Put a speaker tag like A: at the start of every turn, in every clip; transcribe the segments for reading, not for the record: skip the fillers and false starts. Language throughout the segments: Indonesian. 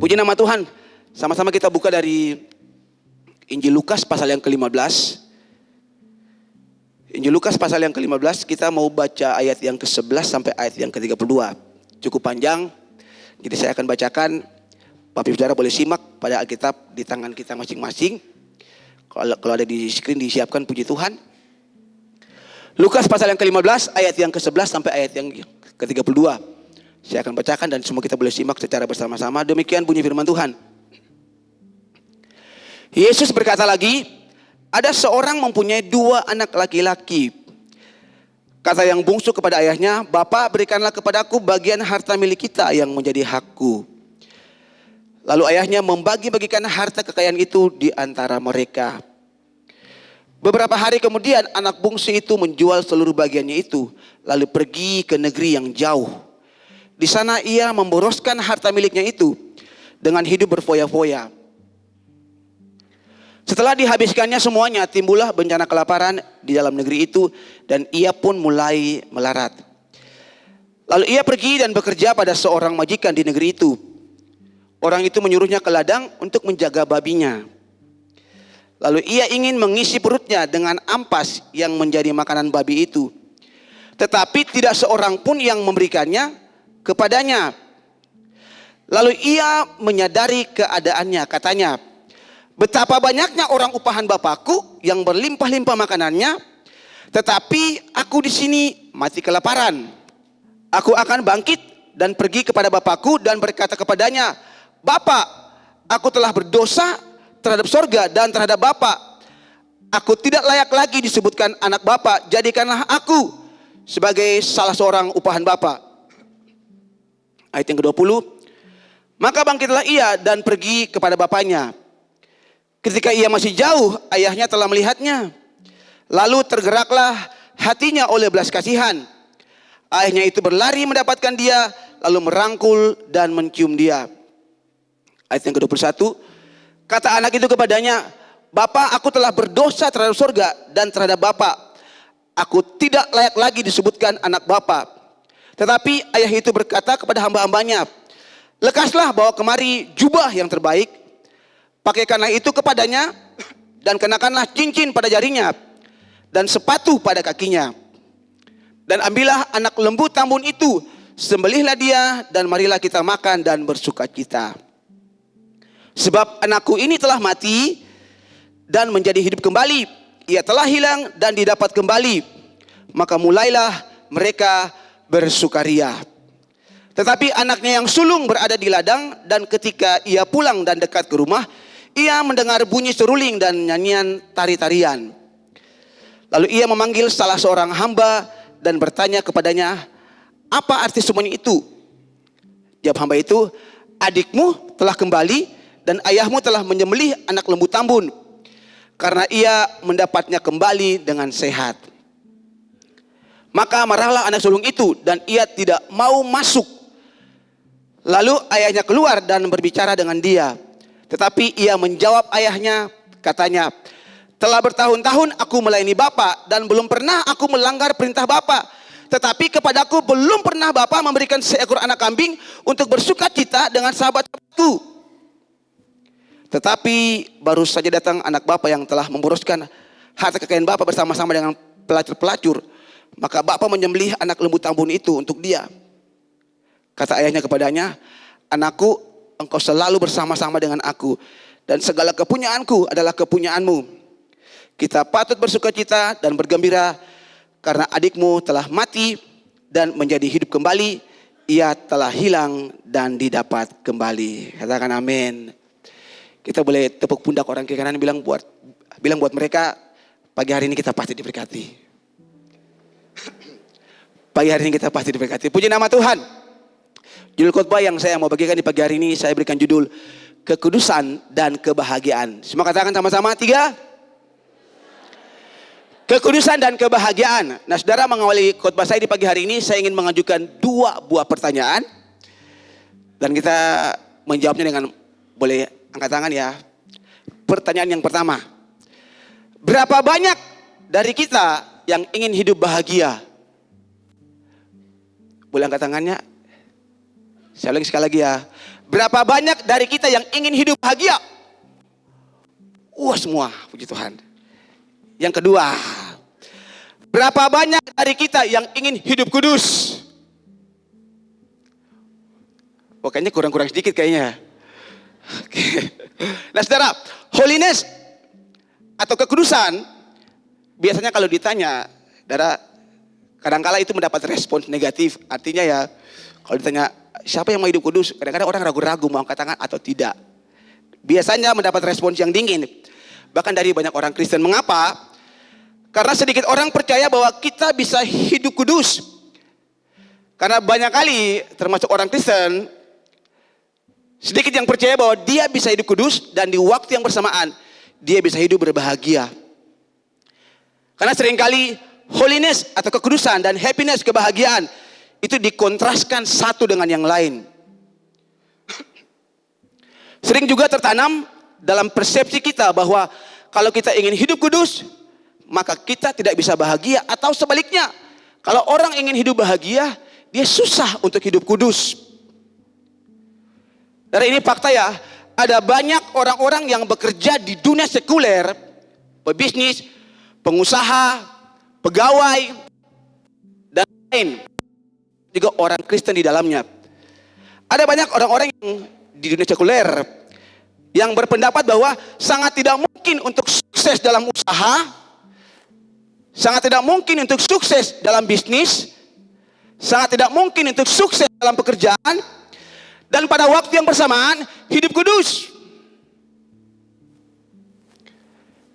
A: Puji nama Tuhan. Sama-sama kita buka dari Injil Lukas pasal yang ke-15. Injil Lukas pasal yang ke-15, kita mau baca ayat yang ke-11 sampai ayat yang ke-32. Cukup panjang, jadi saya akan bacakan. Bapak Ibu Saudara boleh simak pada Alkitab di tangan kita masing-masing. Kalau ada di screen disiapkan, puji Tuhan. Lukas pasal yang ke-15, ayat yang ke-11 sampai ayat yang ke-32. Saya akan bacakan dan semua kita boleh simak secara bersama-sama. Demikian bunyi firman Tuhan. Yesus berkata lagi, ada seorang mempunyai 2 anak laki-laki. Kata yang bungsu kepada ayahnya, Bapa, berikanlah kepadaku bagian harta milik kita yang menjadi hakku. Lalu ayahnya membagi-bagikan harta kekayaan itu di antara mereka. Beberapa hari kemudian anak bungsu itu menjual seluruh bagiannya itu, lalu pergi ke negeri yang jauh. Di sana ia memboroskan harta miliknya itu dengan hidup berfoya-foya. Setelah dihabiskannya semuanya, timbullah bencana kelaparan di dalam negeri itu dan ia pun mulai melarat. Lalu ia pergi dan bekerja pada seorang majikan di negeri itu. Orang itu menyuruhnya ke ladang untuk menjaga babinya. Lalu ia ingin mengisi perutnya dengan ampas yang menjadi makanan babi itu. Tetapi tidak seorang pun yang memberikannya kepadanya. Lalu ia menyadari keadaannya, katanya, betapa banyaknya orang upahan Bapakku yang berlimpah-limpah makanannya, tetapi aku di sini mati kelaparan. Aku akan bangkit dan pergi kepada Bapakku dan berkata kepadanya, Bapa, aku telah berdosa terhadap sorga dan terhadap Bapa. Aku tidak layak lagi disebutkan anak Bapa, jadikanlah aku sebagai salah seorang upahan Bapa. Ayat yang ke-20, maka bangkitlah ia dan pergi kepada bapaknya. Ketika ia masih jauh, ayahnya telah melihatnya. Lalu tergeraklah hatinya oleh belas kasihan. Ayahnya itu berlari mendapatkan dia, lalu merangkul dan mencium dia. Ayat yang ke-21, kata anak itu kepadanya, Bapa, aku telah berdosa terhadap surga dan terhadap Bapa. Aku tidak layak lagi disebutkan anak Bapa. Tetapi ayah itu berkata kepada hamba-hambanya, lekaslah bawa kemari jubah yang terbaik, pakaikanlah itu kepadanya, dan kenakanlah cincin pada jarinya, dan sepatu pada kakinya. Dan ambillah anak lembu tambun itu, sembelihlah dia, dan marilah kita makan dan bersukacita. Sebab anakku ini telah mati, dan menjadi hidup kembali. Ia telah hilang dan didapat kembali. Maka mulailah mereka bersukaria. Tetapi anaknya yang sulung berada di ladang, dan ketika ia pulang dan dekat ke rumah, ia mendengar bunyi seruling dan nyanyian tari-tarian. Lalu ia memanggil salah seorang hamba dan bertanya kepadanya, apa arti semuanya itu? Jawab hamba itu, adikmu telah kembali dan ayahmu telah menyembelih anak lembu tambun, karena ia mendapatnya kembali dengan sehat. Maka marahlah anak sulung itu dan ia tidak mau masuk. Lalu ayahnya keluar dan berbicara dengan dia. Tetapi ia menjawab ayahnya, katanya, telah bertahun-tahun aku melayani Bapa dan belum pernah aku melanggar perintah Bapa. Tetapi kepadaku belum pernah Bapa memberikan seekor anak kambing untuk bersukacita dengan sahabat-sahabatku. Tetapi baru saja datang anak Bapa yang telah memboroskan harta kekayaan Bapa bersama-sama dengan pelacur-pelacur. Maka Bapa menyembelih anak lembu tambun itu untuk dia. Kata ayahnya kepadanya, anakku, engkau selalu bersama-sama dengan aku, dan segala kepunyaanku adalah kepunyaanmu. Kita patut bersukacita dan bergembira, karena adikmu telah mati dan menjadi hidup kembali. Ia telah hilang dan didapat kembali. Katakan amin. Kita boleh tepuk pundak orang kiri kanan, bilang buat mereka, pagi hari ini kita pasti diberkati. Pagi hari ini kita pasti diberkati. Puji nama Tuhan. Judul khotbah yang saya mau bagikan di pagi hari ini, saya berikan judul kekudusan dan kebahagiaan. Semua katakan sama-sama, 3. Kekudusan dan kebahagiaan. Nah, saudara, mengawali khotbah saya di pagi hari ini, saya ingin mengajukan 2 buah pertanyaan. Dan kita menjawabnya dengan, boleh angkat tangan ya. Pertanyaan yang pertama, berapa banyak dari kita yang ingin hidup bahagia? Boleh angkat tangannya? Saya ulangi sekali lagi ya. Berapa banyak dari kita yang ingin hidup bahagia? Semua, puji Tuhan. Yang kedua, berapa banyak dari kita yang ingin hidup kudus? Kayaknya kurang-kurang sedikit kayaknya. Nah saudara, holiness atau kekudusan, biasanya kalau ditanya, saudara, kadangkala itu mendapat respons negatif. Artinya ya, kalau ditanya siapa yang mau hidup kudus, kadang-kadang orang ragu-ragu mau angkat tangan atau tidak. Biasanya mendapat respons yang dingin, bahkan dari banyak orang Kristen. Mengapa? Karena sedikit orang percaya bahwa kita bisa hidup kudus. Karena banyak kali, termasuk orang Kristen, sedikit yang percaya bahwa dia bisa hidup kudus dan di waktu yang bersamaan dia bisa hidup berbahagia. Karena seringkali holiness atau kekudusan dan happiness, kebahagiaan, itu dikontraskan satu dengan yang lain. Sering juga tertanam dalam persepsi kita bahwa kalau kita ingin hidup kudus, maka kita tidak bisa bahagia. Atau sebaliknya, kalau orang ingin hidup bahagia, dia susah untuk hidup kudus. Dari ini fakta ya, ada banyak orang-orang yang bekerja di dunia sekuler, pebisnis, pengusaha, pegawai, dan lain. Juga orang Kristen di dalamnya. Ada banyak orang-orang yang di dunia sekuler yang berpendapat bahwa sangat tidak mungkin untuk sukses dalam usaha, sangat tidak mungkin untuk sukses dalam bisnis, sangat tidak mungkin untuk sukses dalam pekerjaan, dan pada waktu yang bersamaan hidup kudus.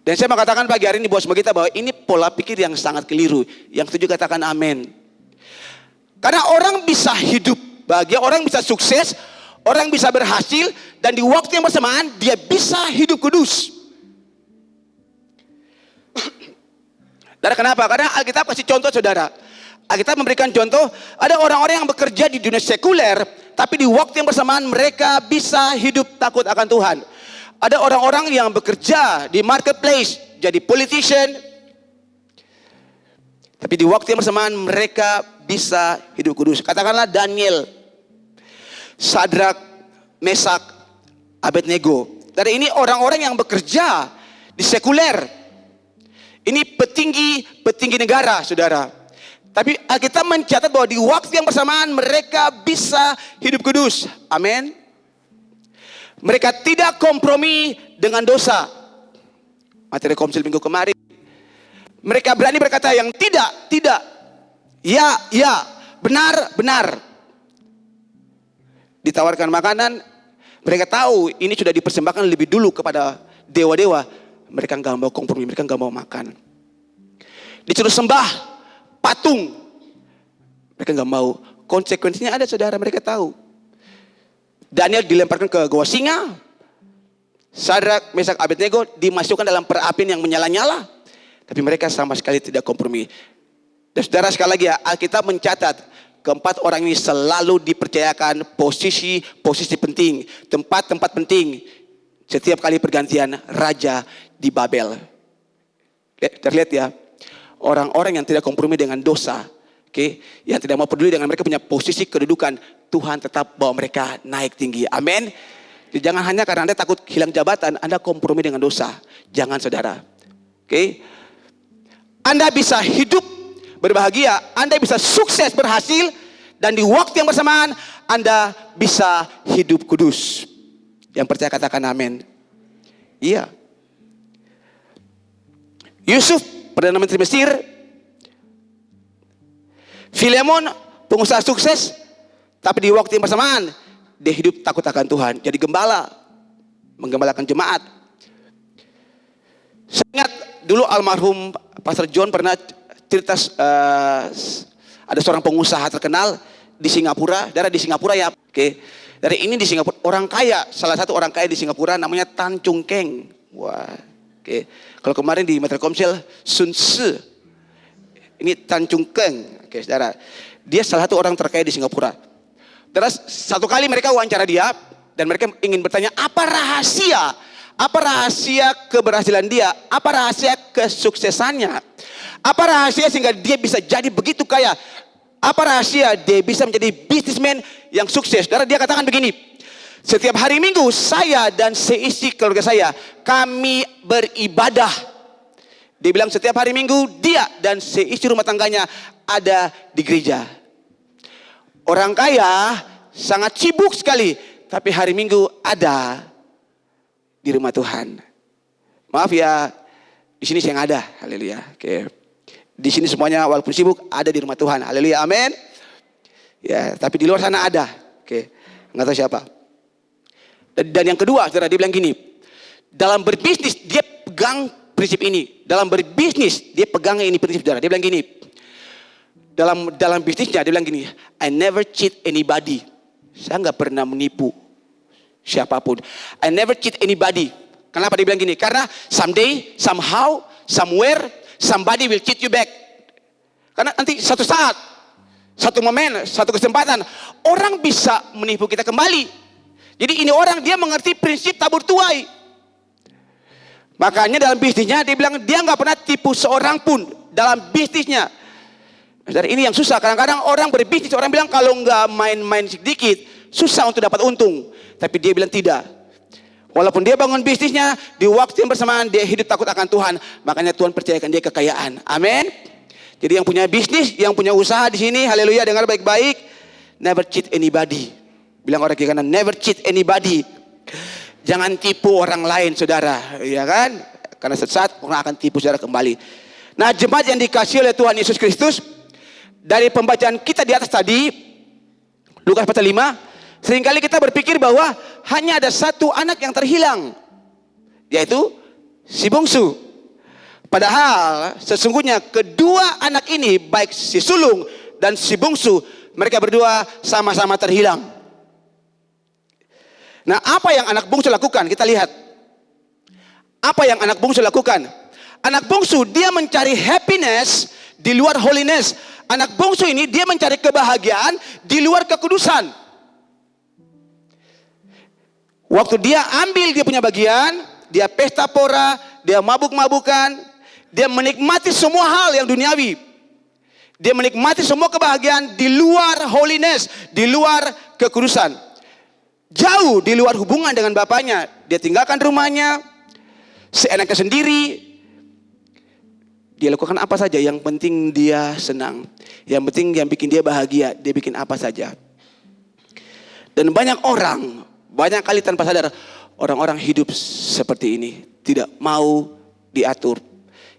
A: Dan saya mengatakan pagi hari ini buat semua kita bahwa ini pola pikir yang sangat keliru. Yang setuju katakan amin. Karena orang bisa hidup bahagia, orang bisa sukses, orang bisa berhasil, dan di waktu yang bersamaan dia bisa hidup kudus. Dan kenapa? Karena Alkitab kasih contoh saudara. Alkitab memberikan contoh, ada orang-orang yang bekerja di dunia sekuler, tapi di waktu yang bersamaan mereka bisa hidup takut akan Tuhan. Ada orang-orang yang bekerja di marketplace, jadi politician, tapi di waktu yang bersamaan mereka bisa hidup kudus. Katakanlah Daniel, Sadrak, Mesak, Abednego. Dari ini orang-orang yang bekerja di sekuler. Ini petinggi negara, saudara. Tapi kita mencatat bahwa di waktu yang bersamaan mereka bisa hidup kudus. Amin. Mereka tidak kompromi dengan dosa. Materi komsil minggu kemarin. Mereka berani berkata yang tidak. Ya, benar. Ditawarkan makanan, mereka tahu ini sudah dipersembahkan lebih dulu kepada dewa-dewa. Mereka nggak mau kompromi, mereka nggak mau makan. Disuruh sembah patung, mereka nggak mau. Konsekuensinya ada saudara, mereka tahu. Daniel dilemparkan ke goa singa, Sadrak, Mesak, Abednego dimasukkan dalam perapian yang menyala-nyala, tapi mereka sama sekali tidak kompromi. Dan saudara, sekali lagi ya, Alkitab mencatat keempat orang ini selalu dipercayakan posisi penting, tempat penting setiap kali pergantian raja di Babel. Terlihat ya, orang-orang yang tidak kompromi dengan dosa, yang tidak mau peduli dengan mereka punya posisi kedudukan, Tuhan tetap bawa mereka naik tinggi. Amin. Jangan hanya karena Anda takut hilang jabatan, Anda kompromi dengan dosa. Jangan saudara. Anda bisa hidup berbahagia, Anda bisa sukses berhasil, dan di waktu yang bersamaan Anda bisa hidup kudus. Yang percaya katakan amin. Iya. Yusuf, Perdana Menteri Mesir. Filemon, pengusaha sukses, tapi di waktu yang bersamaan dia hidup takut akan Tuhan, jadi gembala, menggembalakan jemaat. Saya ingat dulu almarhum Pastor John pernah cerita, ada seorang pengusaha terkenal di Singapura, daerah di Singapura ya. Dari ini di Singapura, orang kaya, salah satu orang kaya di Singapura namanya Tan Chung Keng. Wah, kalau kemarin di Metro Komsel Sun Tzu, ini Tan Chung Keng. Saudara, dia salah satu orang terkaya di Singapura. Terus satu kali mereka wawancara dia dan mereka ingin bertanya apa rahasia keberhasilan dia, apa rahasia kesuksesannya, apa rahasia sehingga dia bisa jadi begitu kaya. Apa rahasia dia bisa menjadi bisnismen yang sukses? Saudara, dia katakan begini, setiap hari Minggu saya dan seisi keluarga saya, kami beribadah. Dia bilang setiap hari Minggu dia dan seisi rumah tangganya ada di gereja. Orang kaya sangat sibuk sekali, tapi hari Minggu ada di rumah Tuhan. Maaf ya, di sini saya nggak ada. Haleluya. Oke. Di sini semuanya walaupun sibuk ada di rumah Tuhan. Haleluya. Amin. Ya, tapi di luar sana ada. Oke. Nggak tahu siapa. Dan yang kedua, saudara, dia bilang gini. Dalam berbisnis dia pegang prinsip ini. Dalam berbisnis dia pegang ini prinsip, saudara. Dia bilang gini. Dalam bisnisnya dia bilang gini. I never cheat anybody. Saya nggak pernah menipu siapapun. I never cheat anybody. Kenapa dia bilang gini? Karena someday, somehow, somewhere, somebody will cheat you back. Karena nanti satu saat, satu momen, satu kesempatan, orang bisa menipu kita kembali. Jadi ini orang, dia mengerti prinsip tabur tuai. Makanya dalam bisnisnya dia bilang dia nggak pernah tipu seorang pun dalam bisnisnya. Dari ini yang susah. Kadang-kadang orang berbisnis, orang bilang kalau nggak main-main sedikit susah untuk dapat untung. Tapi dia bilang tidak. Walaupun dia bangun bisnisnya, di waktu yang bersamaan dia hidup takut akan Tuhan. Makanya Tuhan percayakan dia kekayaan. Amin. Jadi yang punya bisnis, yang punya usaha di sini, haleluya, dengar baik-baik. Never cheat anybody. Bilang orang kiri kanan, never cheat anybody. Jangan tipu orang lain, saudara, ya kan? Karena sesaat orang akan tipu saudara kembali. Nah, jemaat yang dikasihi oleh Tuhan Yesus Kristus, dari pembacaan kita di atas tadi, Lukas pasal 5, seringkali kita berpikir bahwa hanya ada satu anak yang terhilang, yaitu si bungsu. Padahal sesungguhnya kedua anak ini, baik si sulung dan si bungsu, mereka berdua sama-sama terhilang. Nah, apa yang anak bungsu lakukan? Kita lihat. Apa yang anak bungsu lakukan? Anak bungsu dia mencari happiness di luar holiness. Anak bungsu ini dia mencari kebahagiaan di luar kekudusan. Waktu dia ambil dia punya bagian, dia pesta pora, dia mabuk-mabukan, dia menikmati semua hal yang duniawi. Dia menikmati semua kebahagiaan di luar holiness, di luar kekudusan. Jauh di luar hubungan dengan bapaknya. Dia tinggalkan rumahnya seenaknya sendiri. Dia lakukan apa saja, yang penting dia senang. Yang penting yang bikin dia bahagia, dia bikin apa saja. Dan banyak orang, banyak kali tanpa sadar, orang-orang hidup seperti ini. Tidak mau diatur.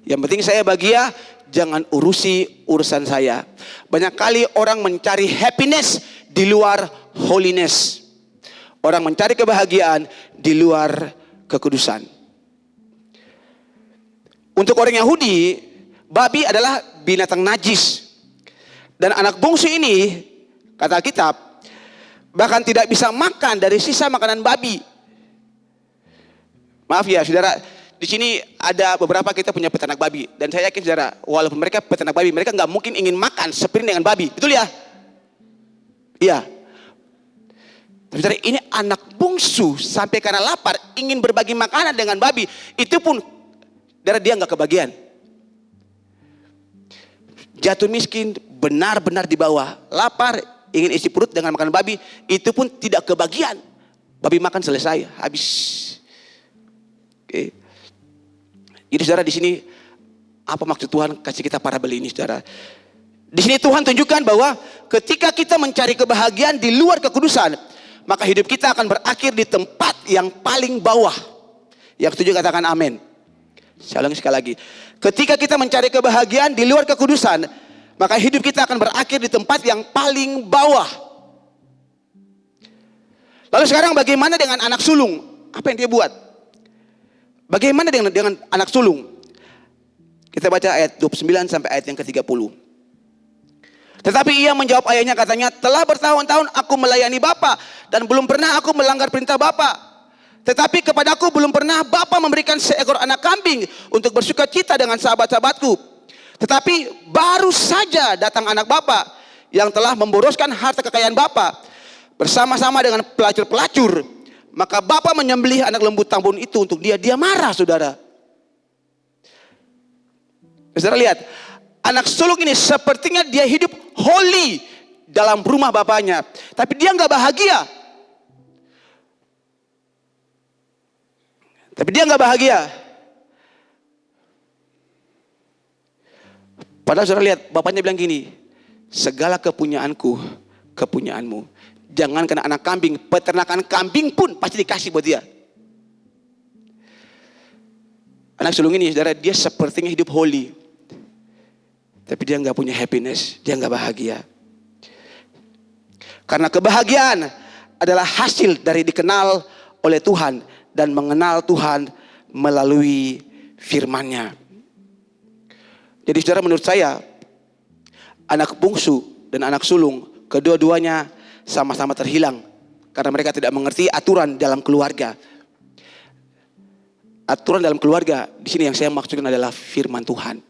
A: Yang penting saya bahagia, jangan urusi urusan saya. Banyak kali orang mencari happiness di luar holiness. Orang mencari kebahagiaan di luar kekudusan. Untuk orang Yahudi, babi adalah binatang najis. Dan anak bungsu ini, kata kitab, bahkan tidak bisa makan dari sisa makanan babi. Maaf ya saudara, di sini ada beberapa kita punya peternak babi. Dan saya yakin saudara, walaupun mereka peternak babi, mereka nggak mungkin ingin makan sepiring dengan babi. Betul ya? Iya. Tapi saudara, ini anak bungsu sampai karena lapar ingin berbagi makanan dengan babi. Itu pun saudara, dia nggak kebagian. Jatuh miskin, benar-benar di bawah. Lapar, ingin isi perut dengan makanan babi. Itu pun tidak kebagian. Babi makan selesai, habis. Oke. Jadi saudara, di sini apa maksud Tuhan kasih kita parabel ini, saudara? Di sini Tuhan tunjukkan bahwa ketika kita mencari kebahagiaan di luar kekudusan, maka hidup kita akan berakhir di tempat yang paling bawah. Yang setuju katakan amin. Saya ulangi sekali lagi. Ketika kita mencari kebahagiaan di luar kekudusan, maka hidup kita akan berakhir di tempat yang paling bawah. Lalu sekarang bagaimana dengan anak sulung? Apa yang dia buat? Bagaimana dengan anak sulung? Kita baca ayat 29 sampai ayat yang ke-30. Tetapi ia menjawab ayahnya, katanya, telah bertahun-tahun aku melayani Bapa dan belum pernah aku melanggar perintah Bapa. Tetapi kepadaku belum pernah Bapa memberikan seekor anak kambing untuk bersuka cita dengan sahabat-sahabatku. Tetapi baru saja datang anak Bapa yang telah memboroskan harta kekayaan Bapa bersama-sama dengan pelacur-pelacur. Maka Bapa menyembelih anak lembu tambun itu untuk dia. Dia marah, saudara. Saudara lihat, anak sulung ini sepertinya dia hidup holy dalam rumah bapaknya, tapi dia nggak bahagia. Tapi dia nggak bahagia. Padahal saudara lihat, bapaknya bilang gini, segala kepunyaanku, kepunyaanmu. Jangan kena anak kambing, peternakan kambing pun pasti dikasih buat dia. Anak sulung ini, saudara, dia sepertinya hidup holy, tapi dia nggak punya happiness, dia nggak bahagia. Karena kebahagiaan adalah hasil dari dikenal oleh Tuhan dan mengenal Tuhan melalui firman-Nya. Jadi saudara, menurut saya anak bungsu dan anak sulung kedua-duanya sama-sama terhilang karena mereka tidak mengerti aturan dalam keluarga. Aturan dalam keluarga di sini yang saya maksudkan adalah firman Tuhan.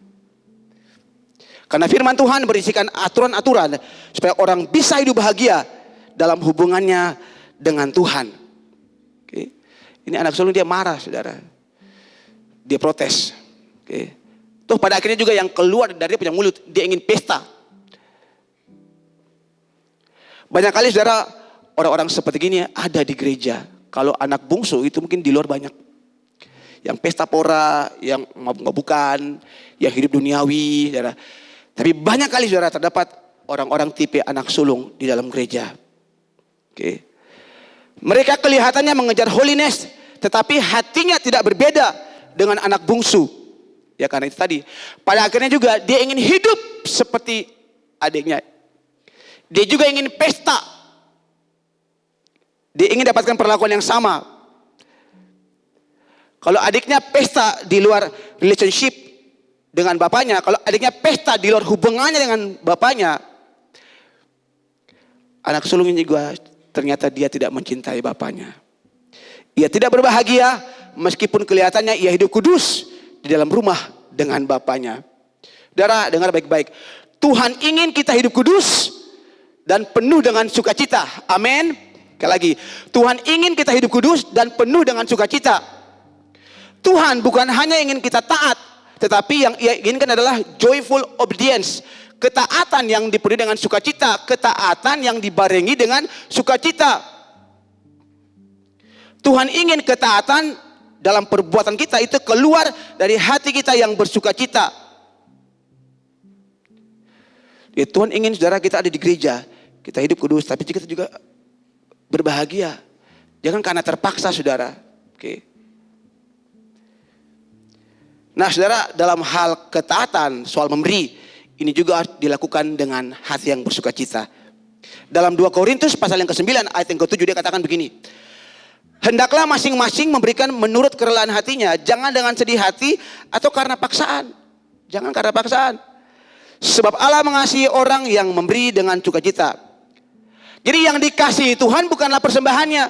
A: Karena firman Tuhan berisikan aturan-aturan supaya orang bisa hidup bahagia dalam hubungannya dengan Tuhan. Oke. Ini anak sulung dia marah, saudara. Dia protes. Oke. Tuh pada akhirnya juga yang keluar dari dia punya mulut, dia ingin pesta. Banyak kali saudara, orang-orang seperti gini ada di gereja. Kalau anak bungsu itu mungkin di luar banyak. Yang pesta pora, yang mabuk-mabukan, yang hidup duniawi, saudara. Tapi banyak kali saudara terdapat orang-orang tipe anak sulung di dalam gereja. Oke. Mereka kelihatannya mengejar holiness, tetapi hatinya tidak berbeda dengan anak bungsu. Ya karena itu tadi. Pada akhirnya juga dia ingin hidup seperti adiknya. Dia juga ingin pesta. Dia ingin dapatkan perlakuan yang sama. Kalau adiknya pesta di luar relationship dengan bapaknya, kalau adiknya pesta di luar hubungannya dengan bapaknya, anak sulungnya juga ternyata dia tidak mencintai bapaknya. Ia tidak berbahagia meskipun kelihatannya ia hidup kudus di dalam rumah dengan bapaknya. Saudara, dengar baik-baik. Tuhan ingin kita hidup kudus dan penuh dengan sukacita. Amin. Sekali lagi, Tuhan ingin kita hidup kudus dan penuh dengan sukacita. Tuhan bukan hanya ingin kita taat, tetapi yang ia inginkan adalah joyful obedience. Ketaatan yang dipenuhi dengan sukacita, ketaatan yang dibarengi dengan sukacita. Tuhan ingin ketaatan dalam perbuatan kita itu keluar dari hati kita yang bersukacita. Ya, Tuhan ingin saudara kita ada di gereja, kita hidup kudus, tapi kita juga berbahagia. Jangan karena terpaksa, saudara. Oke. Nah, saudara, dalam hal ketaatan soal memberi, ini juga harus dilakukan dengan hati yang bersukacita. Dalam 2 Korintus pasal yang ke-9 ayat yang ke-7 dia katakan begini. Hendaklah masing-masing memberikan menurut kerelaan hatinya, jangan dengan sedih hati atau karena paksaan. Jangan karena paksaan. Sebab Allah mengasihi orang yang memberi dengan sukacita. Jadi yang dikasihi Tuhan bukanlah persembahannya.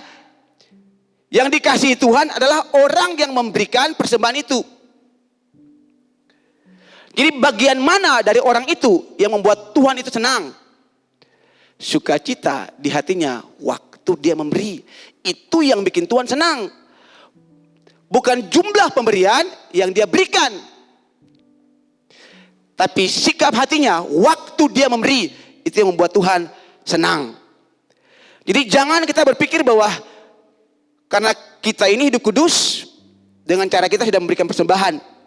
A: Yang dikasihi Tuhan adalah orang yang memberikan persembahan itu. Jadi bagian mana dari orang itu yang membuat Tuhan itu senang? Sukacita di hatinya waktu dia memberi. Itu yang bikin Tuhan senang. Bukan jumlah pemberian yang dia berikan, tapi sikap hatinya waktu dia memberi. Itu yang membuat Tuhan senang. Jadi jangan kita berpikir bahwa karena kita ini hidup kudus, dengan cara kita sudah memberikan persembahan.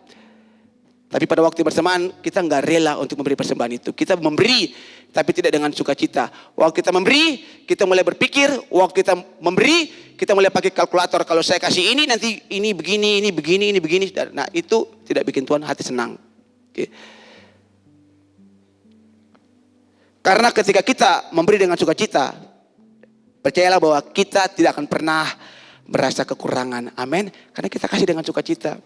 A: Tapi pada waktu bersamaan kita nggak rela untuk memberi persembahan itu. Kita memberi tapi tidak dengan sukacita. Waktu kita memberi, kita mulai berpikir. Waktu kita memberi, kita mulai pakai kalkulator. Kalau saya kasih ini, nanti ini begini, ini begini, ini begini. Nah itu tidak bikin Tuhan hati senang. Oke. Karena ketika kita memberi dengan sukacita, percayalah bahwa kita tidak akan pernah merasa kekurangan. Amin. Karena kita kasih dengan sukacita.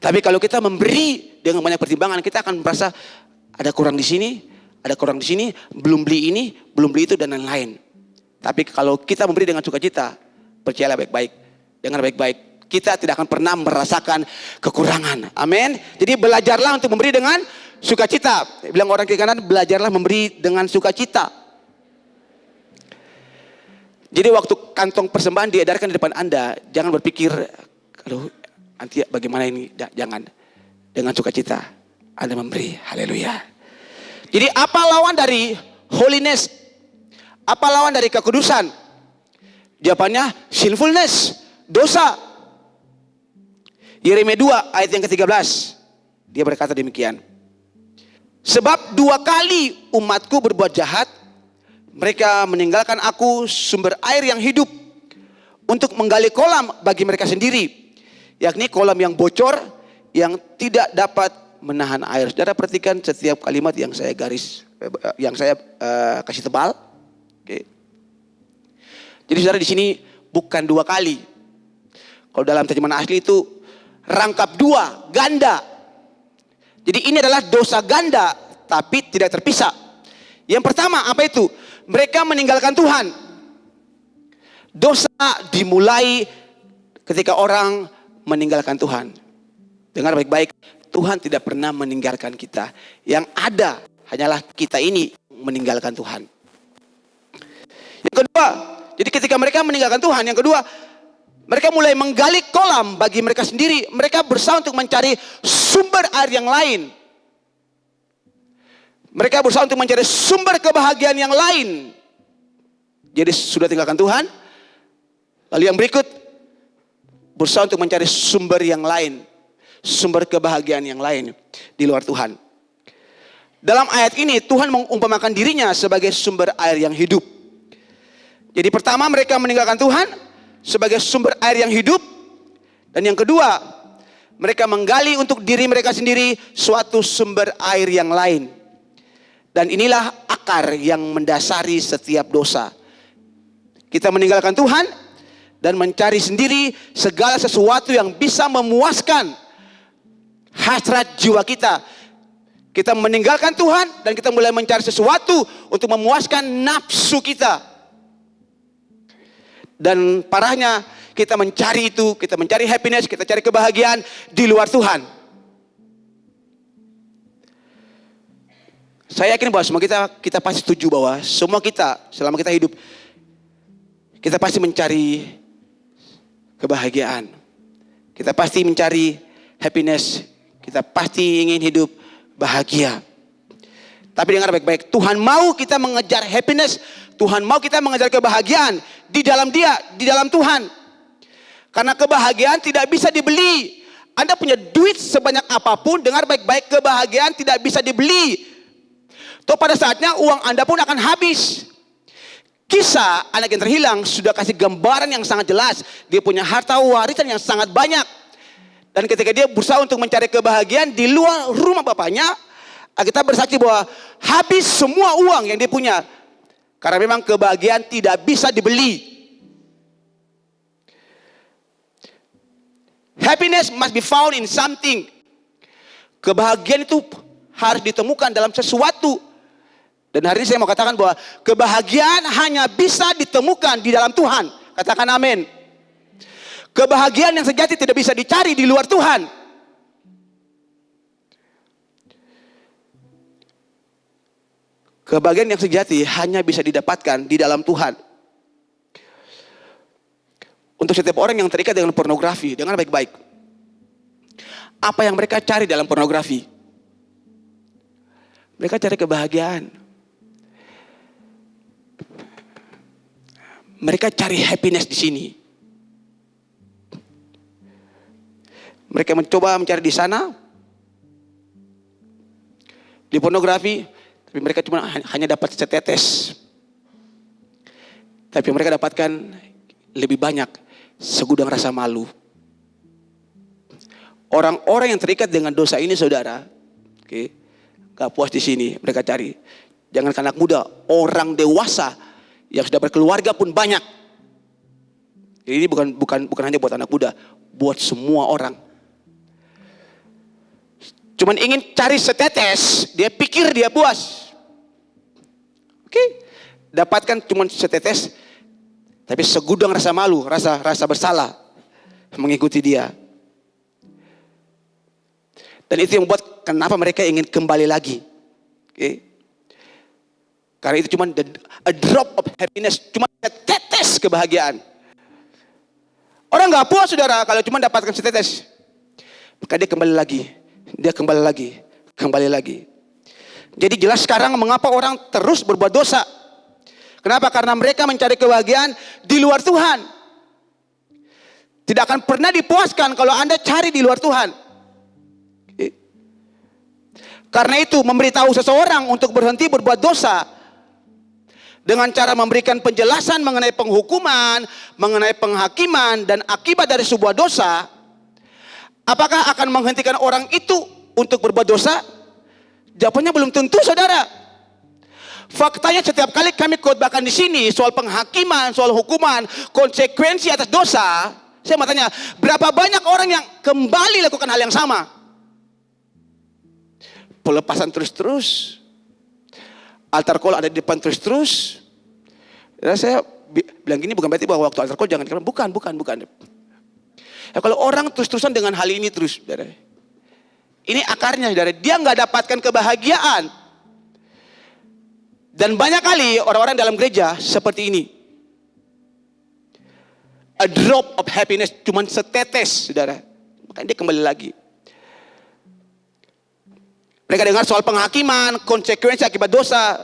A: Tapi kalau kita memberi dengan banyak pertimbangan, kita akan merasa ada kurang di sini, ada kurang di sini, belum beli ini, belum beli itu, dan lain-lain. Tapi kalau kita memberi dengan sukacita, percayalah baik-baik, dengar baik-baik, kita tidak akan pernah merasakan kekurangan. Amin. Jadi belajarlah untuk memberi dengan sukacita. Bilang orang kiri kanan, belajarlah memberi dengan sukacita. Jadi waktu kantong persembahan diedarkan di depan Anda, jangan berpikir, aduh, nanti bagaimana ini, jangan. Dengan sukacita. Anda memberi. Haleluya. Jadi apa lawan dari holiness? Apa lawan dari kekudusan? Jawabannya sinfulness, dosa. Yeremia 2 ayat yang ke-13. Dia berkata demikian. Sebab 2 kali umatku berbuat jahat, mereka meninggalkan aku sumber air yang hidup untuk menggali kolam bagi mereka sendiri, yakni kolam yang bocor yang tidak dapat menahan air. Saudara perhatikan setiap kalimat yang saya kasih tebal. Oke. Jadi saudara di sini bukan 2 kali. Kalau dalam terjemahan asli itu rangkap 2, ganda. Jadi ini adalah dosa ganda tapi tidak terpisah. Yang pertama apa itu? Mereka meninggalkan Tuhan. Dosa dimulai ketika orang meninggalkan Tuhan. Dengar baik-baik, Tuhan tidak pernah meninggalkan kita. Yang ada hanyalah kita ini meninggalkan Tuhan. Yang kedua, jadi ketika mereka meninggalkan Tuhan, yang kedua, mereka mulai menggali kolam bagi mereka sendiri. Mereka berusaha untuk mencari sumber air yang lain. Mereka berusaha untuk mencari sumber kebahagiaan yang lain. Jadi sudah tinggalkan Tuhan. Lalu yang berikut, berusaha untuk mencari sumber yang lain. Sumber kebahagiaan yang lain di luar Tuhan. Dalam ayat ini Tuhan mengumpamakan dirinya sebagai sumber air yang hidup. Jadi pertama mereka meninggalkan Tuhan sebagai sumber air yang hidup. Dan yang kedua, mereka menggali untuk diri mereka sendiri suatu sumber air yang lain. Dan inilah akar yang mendasari setiap dosa. Kita meninggalkan Tuhan dan mencari sendiri segala sesuatu yang bisa memuaskan hasrat jiwa kita. Kita meninggalkan Tuhan dan kita mulai mencari sesuatu untuk memuaskan nafsu kita. Dan parahnya kita mencari itu, kita mencari happiness, kita cari kebahagiaan di luar Tuhan. Saya yakin bahwa semua kita pasti setuju bahwa semua kita selama kita hidup, kita pasti mencari kebahagiaan. Kita pasti mencari happiness. Kita pasti ingin hidup bahagia. Tapi dengar baik-baik, Tuhan mau kita mengejar happiness, Tuhan mau kita mengejar kebahagiaan di dalam Dia, di dalam Tuhan. Karena kebahagiaan tidak bisa dibeli. Anda punya duit sebanyak apapun, dengar baik-baik, kebahagiaan tidak bisa dibeli. Toh pada saatnya uang Anda pun akan habis. Kisah anak yang terhilang sudah kasih gambaran yang sangat jelas. Dia punya harta warisan yang sangat banyak. Dan ketika dia berusaha untuk mencari kebahagiaan di luar rumah bapaknya, kita bersaksi bahwa habis semua uang yang dia punya. Karena memang kebahagiaan tidak bisa dibeli. Happiness must be found in something. Kebahagiaan itu harus ditemukan dalam sesuatu. Dan hari ini saya mau katakan bahwa kebahagiaan hanya bisa ditemukan di dalam Tuhan. Katakan amin. Kebahagiaan yang sejati tidak bisa dicari di luar Tuhan. Kebahagiaan yang sejati hanya bisa didapatkan di dalam Tuhan. Untuk setiap orang yang terikat dengan pornografi, dengar baik-baik. Apa yang mereka cari dalam pornografi? Mereka cari kebahagiaan. Mereka cari happiness di sini. Mereka mencoba mencari di sana, di pornografi, tapi mereka cuma hanya dapat setetes. Tapi mereka dapatkan lebih banyak, segudang rasa malu. Orang-orang yang terikat dengan dosa ini, saudara, gak puas di sini, mereka cari. Jangan anak muda, orang dewasa yang sudah berkeluarga pun banyak. Jadi ini bukan hanya buat anak muda, buat semua orang. Cuman ingin cari setetes, dia pikir dia puas. Dapatkan cuman setetes, tapi segudang rasa malu, rasa bersalah mengikuti dia. Dan itu yang membuat kenapa mereka ingin kembali lagi. Karena itu cuma a drop of happiness, cuma setetes kebahagiaan. Orang gak puas, saudara, kalau cuma dapatkan setetes. Maka dia kembali lagi. Dia kembali lagi kembali lagi. Jadi jelas sekarang mengapa orang terus berbuat dosa. Kenapa? Karena mereka mencari kebahagiaan di luar Tuhan. Tidak akan pernah dipuaskan kalau Anda cari di luar Tuhan. Karena itu memberitahu seseorang untuk berhenti berbuat dosa dengan cara memberikan penjelasan mengenai penghukuman, mengenai penghakiman dan akibat dari sebuah dosa, apakah akan menghentikan orang itu untuk berbuat dosa? Jawabannya belum tentu, saudara. Faktanya setiap kali kami khotbahkan di sini soal penghakiman, soal hukuman, konsekuensi atas dosa, saya mau tanya, berapa banyak orang yang kembali lakukan hal yang sama? Pelepasan terus-terus, altar call ada di depan terus-terus. Dan saya bilang gini bukan berarti bahwa waktu altar call jangan, bukan. Ya, kalau orang terus-terusan dengan hal ini terus, saudara, ini akarnya, saudara, dia nggak dapatkan kebahagiaan. Dan banyak kali orang-orang dalam gereja seperti ini. A drop of happiness, cuman setetes, saudara. Makanya dia kembali lagi. Mereka dengar soal penghakiman, konsekuensi akibat dosa.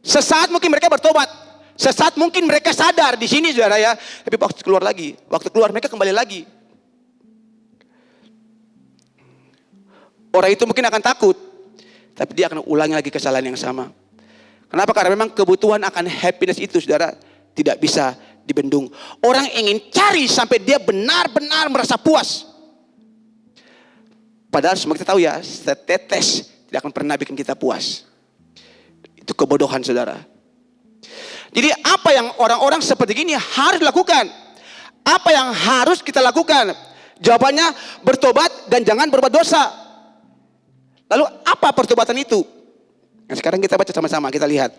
A: Sesaat mungkin mereka bertobat. Sesaat mungkin mereka sadar di sini, saudara ya. Tapi waktu keluar lagi, waktu keluar mereka kembali lagi. Orang itu mungkin akan takut, tapi dia akan ulangi lagi kesalahan yang sama. Kenapa? Karena memang kebutuhan akan happiness itu, saudara, tidak bisa dibendung. Orang ingin cari sampai dia benar-benar merasa puas. Padahal semua kita tahu ya, setetes tidak akan pernah bikin kita puas. Itu kebodohan, saudara. Jadi apa yang orang-orang seperti ini harus lakukan? Apa yang harus kita lakukan? Jawabannya bertobat dan jangan berbuat dosa. Lalu apa pertobatan itu? Nah, sekarang kita baca sama-sama, kita lihat.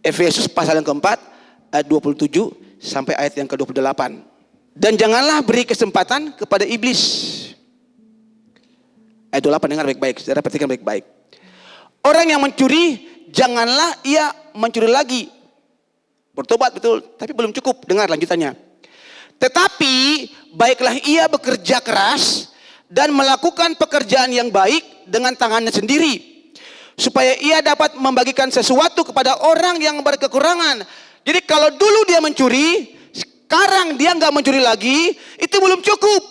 A: Efesus pasal yang keempat, ayat 27 sampai ayat yang ke-28. Dan janganlah beri kesempatan kepada iblis. Ayat 28, dengar baik-baik, saudara perhatikan baik-baik. Orang yang mencuri, janganlah ia mencuri lagi. Bertobat betul, tapi belum cukup. Dengar lanjutannya. Tetapi baiklah ia bekerja keras dan melakukan pekerjaan yang baik dengan tangannya sendiri, supaya ia dapat membagikan sesuatu kepada orang yang berkekurangan. Jadi kalau dulu dia mencuri, sekarang dia nggak mencuri lagi, itu belum cukup.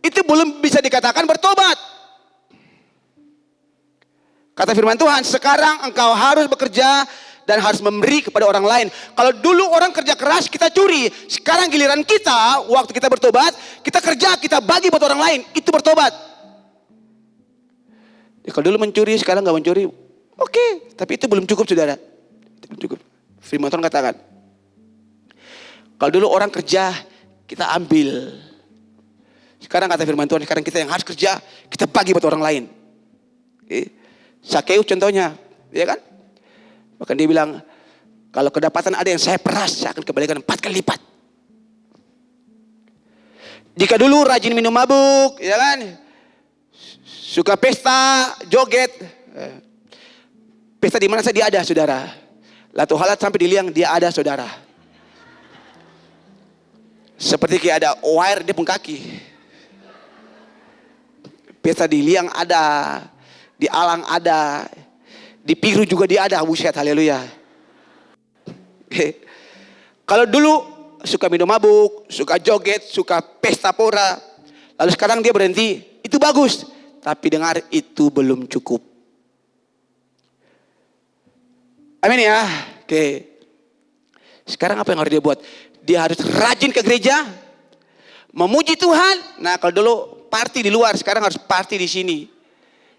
A: Itu belum bisa dikatakan bertobat. Kata firman Tuhan, sekarang engkau harus bekerja dan harus memberi kepada orang lain. Kalau dulu orang kerja keras, kita curi. Sekarang giliran kita, waktu kita bertobat, kita kerja, kita bagi buat orang lain. Itu bertobat. Ya, kalau dulu mencuri, sekarang nggak mencuri, oke, tapi itu belum cukup, saudara. Itu belum cukup. Firman Tuhan katakan, kalau dulu orang kerja, kita ambil. Sekarang kata firman Tuhan, sekarang kita yang harus kerja, kita bagi buat orang lain. Oke. Sakeus contohnya, ya kan? Bahkan dia bilang, kalau kedapatan ada yang saya peras, saya akan kembalikan 4 kali lipat. Jika dulu rajin minum mabuk, ya kan? Suka pesta, joget. Pesta di mana saja dia ada, saudara. Latu halat sampai di liang dia ada, saudara. Seperti kayak ada wire di pun kaki. Pesta di liang ada, di alang ada, di Piru juga dia ada. Buset, haleluya. Kalau dulu suka minum mabuk, suka joget, suka pesta pora, lalu sekarang dia berhenti, itu bagus. Tapi dengar, itu belum cukup. Amin ya. Oke. Sekarang apa yang harus dia buat? Dia harus rajin ke gereja, memuji Tuhan. Nah, kalau dulu party di luar, sekarang harus party di sini.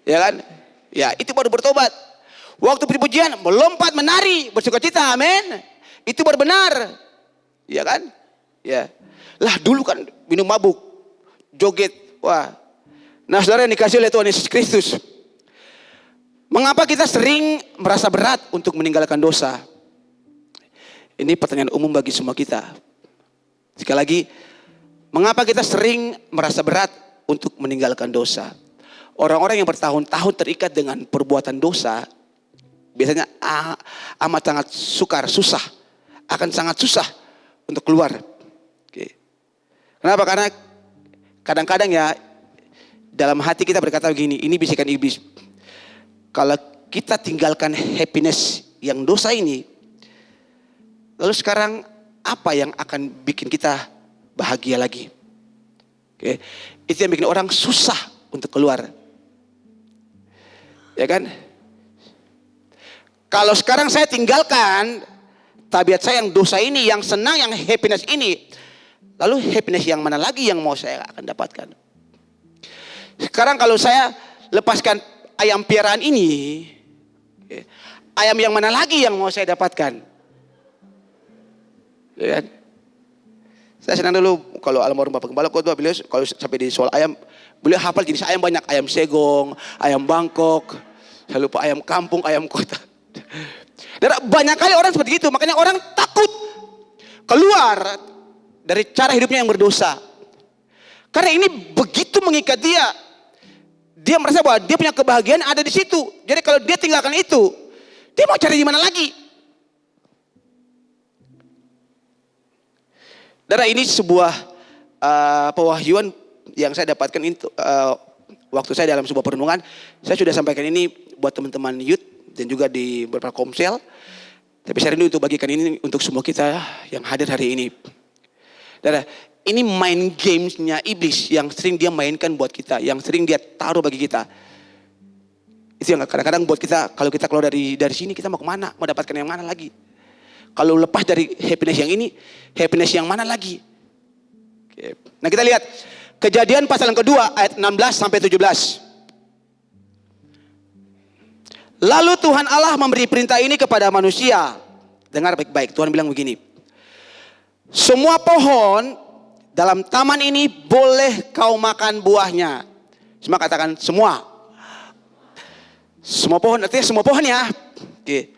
A: Ya kan? Ya, itu baru bertobat. Waktu puji-pujian, melompat, menari, bersukacita. Amin. Itu baru benar. Ya kan? Ya. Lah dulu kan minum mabuk, joget. Wah. Nah, saudara yang dikasih oleh Tuhan Yesus Kristus, mengapa kita sering merasa berat untuk meninggalkan dosa? Ini pertanyaan umum bagi semua kita. Sekali lagi, mengapa kita sering merasa berat untuk meninggalkan dosa? Orang-orang yang bertahun-tahun terikat dengan perbuatan dosa, biasanya amat sangat susah, akan sangat susah untuk keluar. Oke. Kenapa? Karena kadang-kadang ya, dalam hati kita berkata begini, ini bisikan iblis. Kalau kita tinggalkan happiness yang dosa ini, lalu sekarang apa yang akan bikin kita bahagia lagi? Oke. Itu yang bikin orang susah untuk keluar. Ya kan? Kalau sekarang saya tinggalkan tabiat saya yang dosa ini, yang senang, yang happiness ini, lalu happiness yang mana lagi yang mau saya akan dapatkan? Sekarang kalau saya lepaskan ayam piaraan ini, ayam yang mana lagi yang mau saya dapatkan? Ya kan? Saya senang dulu kalau almarhum Bapak Gembala Khotbah, beliau kalau sampai di soal ayam, beliau hafal jenis ayam banyak. Ayam segong, ayam Bangkok, saya lupa ayam kampung, ayam kota. Dan banyak kali orang seperti itu, makanya orang takut keluar dari cara hidupnya yang berdosa. Karena ini begitu mengikat dia. Dia merasa bahwa dia punya kebahagiaan ada di situ. Jadi kalau dia tinggalkan itu, dia mau cari di mana lagi? Darah ini sebuah pewahyuan yang saya dapatkan itu waktu saya dalam sebuah perenungan. Saya sudah sampaikan ini buat teman-teman youth dan juga di beberapa komsel. Tapi saya rindu untuk bagikan ini untuk semua kita yang hadir hari ini. Darah, ini main gamesnya iblis yang sering dia mainkan buat kita, yang sering dia taruh bagi kita. Itu yang kadang-kadang buat kita, kalau kita keluar dari sini, kita mau kemana? Mau dapatkan yang mana lagi? Kalau lepas dari happiness yang ini, happiness yang mana lagi? Oke. Nah kita lihat Kejadian pasal yang kedua ayat 16 sampai 17. Lalu Tuhan Allah memberi perintah ini kepada manusia. Dengar baik-baik, Tuhan bilang begini. Semua pohon dalam taman ini boleh kau makan buahnya. Semua katakan semua. Semua pohon, artinya semua pohon ya. Oke.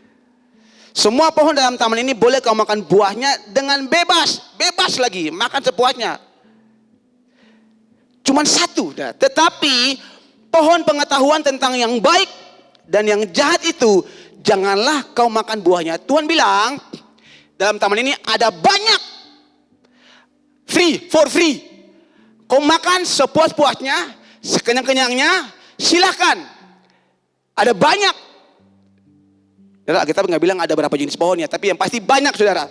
A: Semua pohon dalam taman ini boleh kau makan buahnya dengan bebas. Bebas lagi, makan sepuasnya. Cuman satu. Tetapi pohon pengetahuan tentang yang baik dan yang jahat itu janganlah kau makan buahnya. Tuhan bilang dalam taman ini ada banyak. Free, for free. Kau makan sepuas-puasnya, sekenyang-kenyangnya, silahkan. Ada banyak. Kita nggak bilang ada berapa jenis pohonnya, tapi yang pasti banyak saudara,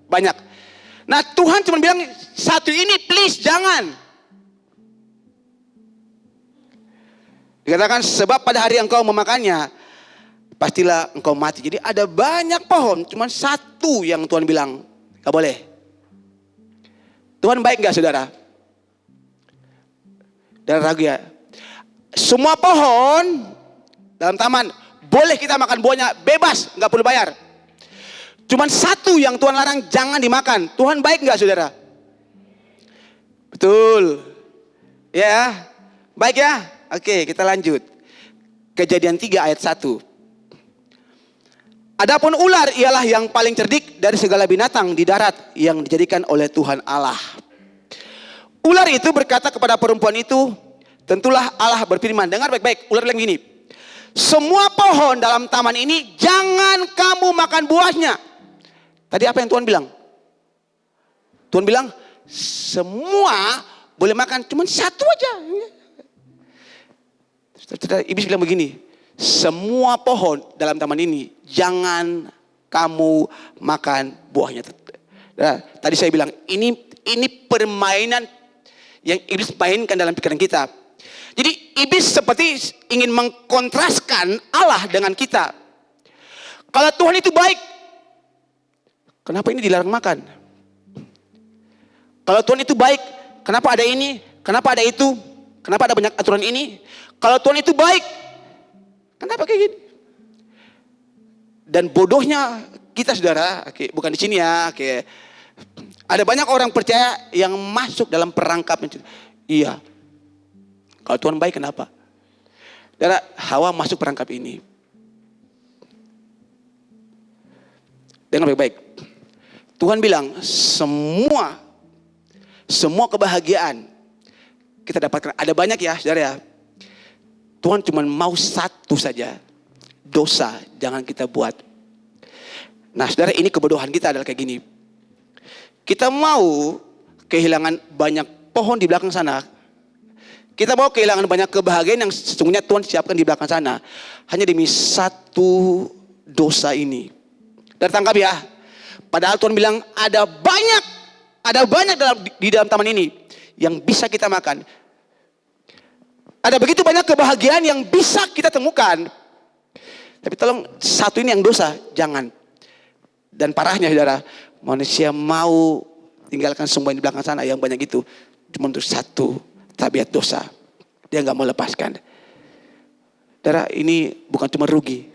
A: banyak. Nah Tuhan cuma bilang satu ini please jangan. Dikatakan sebab pada hari engkau memakannya, pastilah engkau mati. Jadi ada banyak pohon, cuma satu yang Tuhan bilang nggak boleh. Tuhan baik nggak saudara? Dan ragu ya. Semua pohon dalam taman boleh kita makan buahnya bebas, nggak perlu bayar. Cuman satu yang Tuhan larang jangan dimakan. Tuhan baik nggak saudara? Betul. Ya, baik ya. Oke, kita lanjut. Kejadian 3 ayat 1. Adapun ular ialah yang paling cerdik dari segala binatang di darat yang dijadikan oleh Tuhan Allah. Ular itu berkata kepada perempuan itu, tentulah Allah berfirman. Dengar baik-baik, ular bilang gini. Semua pohon dalam taman ini jangan kamu makan buahnya. Tadi apa yang Tuhan bilang? Tuhan bilang semua boleh makan, cuma satu aja. Iblis bilang begini, semua pohon dalam taman ini jangan kamu makan buahnya. Nah, tadi saya bilang ini permainan yang iblis mainkan dalam pikiran kita. Jadi iblis seperti ingin mengkontraskan Allah dengan kita. Kalau Tuhan itu baik, kenapa ini dilarang makan? Kalau Tuhan itu baik, kenapa ada ini? Kenapa ada itu? Kenapa ada banyak aturan ini? Kalau Tuhan itu baik, kenapa kayak gini? Dan bodohnya kita saudara, bukan di sini ya. Ada banyak orang percaya yang masuk dalam perangkap. Iya. Kalau Tuhan baik kenapa? Dan Hawa masuk perangkap ini. Dengar baik-baik. Tuhan bilang semua kebahagiaan kita dapatkan. Ada banyak ya saudara ya. Tuhan cuma mau satu saja. Dosa jangan kita buat. Nah saudara, ini kebodohan kita adalah kayak gini. Kita mau kehilangan banyak pohon di belakang sana. Kita mau kehilangan banyak kebahagiaan yang sesungguhnya Tuhan siapkan di belakang sana. Hanya demi satu dosa ini. Tertangkap ya. Padahal Tuhan bilang ada banyak di dalam taman ini yang bisa kita makan. Ada begitu banyak kebahagiaan yang bisa kita temukan. Tapi tolong satu ini yang dosa, jangan. Dan parahnya saudara, manusia mau tinggalkan semua yang di belakang sana yang banyak itu cuma untuk satu tabiat dosa. Dia nggak mau lepaskan. Saudara, ini bukan cuma rugi,